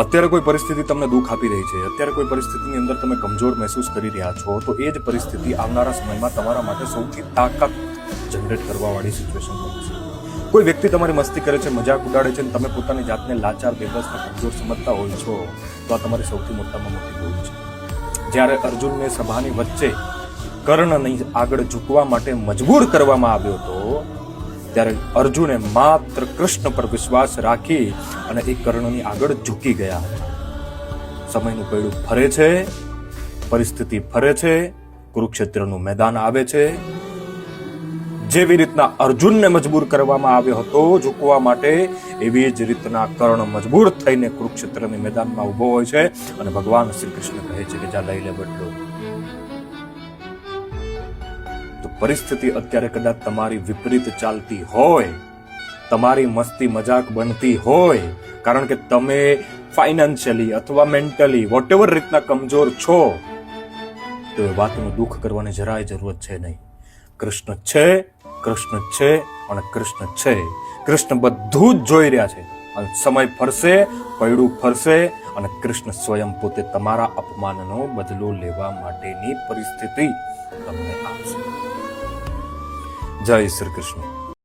અત્યારે કોઈ પરિસ્થિતિ તમને દુઃખ આપી રહી છે, અત્યારે કોઈ પરિસ્થિતિની અંદર તમે કમજોર મહેસૂસ કરી રહ્યા છો, તો એ જ પરિસ્થિતિ આવનારા સમયમાં તમારા માટે સૌથી તાકાત જનરેટ કરવાવાળી સિચ્યુએશન બનશે. કોઈ વ્યક્તિ તમારી મસ્તી કરે છે, મજાક ઉડાડે છે, અને તમે પોતાની જાતને લાચાર, બેબસ અને કમજોર સમજતા હોય છો, તો આ તમારી સૌથી મોટામાં મોટી ભૂલ છે. જ્યારે અર્જુનને સભાની વચ્ચે કર્ણને આગળ ઝૂકવા માટે મજબૂર કરવામાં આવ્યો હતો, ત્યારે અર્જુને માત્ર કૃષ્ણ પર વિશ્વાસ રાખી અને એ કર્ણની આગળ ઝૂકી ગયા હતા. સમયનું પૈડું ફરે છે, પરિસ્થિતિ ફરે છે, કુરુક્ષેત્રનું મેદાન આવે છે. જેવી રીતના અર્જુનને મજબૂર કરવામાં આવ્યો હતો ઝૂકવા માટે, એવી જ રીતના કર્ણ મજબૂર થઈને કુરુક્ષેત્રની મેદાનમાં ઉભો હોય છે અને ભગવાન શ્રી કૃષ્ણ કહે છે કે જા લઈ લે બદલો. તો પરિસ્થિતિ અત્યારે કદાચ તમારી વિપરીત ચાલતી હોય, તમારી મસ્તી મજાક બનતી હોય, કારણ કે તમે ફાઇનાન્શિયલી અથવા મેન્ટલી વોટેવર રીતના કમજોર છો, તો એ વાતનું દુઃખ કરવાની જરાય જરૂરત છે નહીં. કૃષ્ણ છે, કૃષ્ણ છે અને કૃષ્ણ છે. કૃષ્ણ બધું જ જોઈ રહ્યા છે અને સમય ફરશે, પૈડું ફરશે અને કૃષ્ણ સ્વયં પોતે તમારા અપમાનનો બદલો લેવા માટેની પરિસ્થિતિ તમને આપશે. જય શ્રી કૃષ્ણ.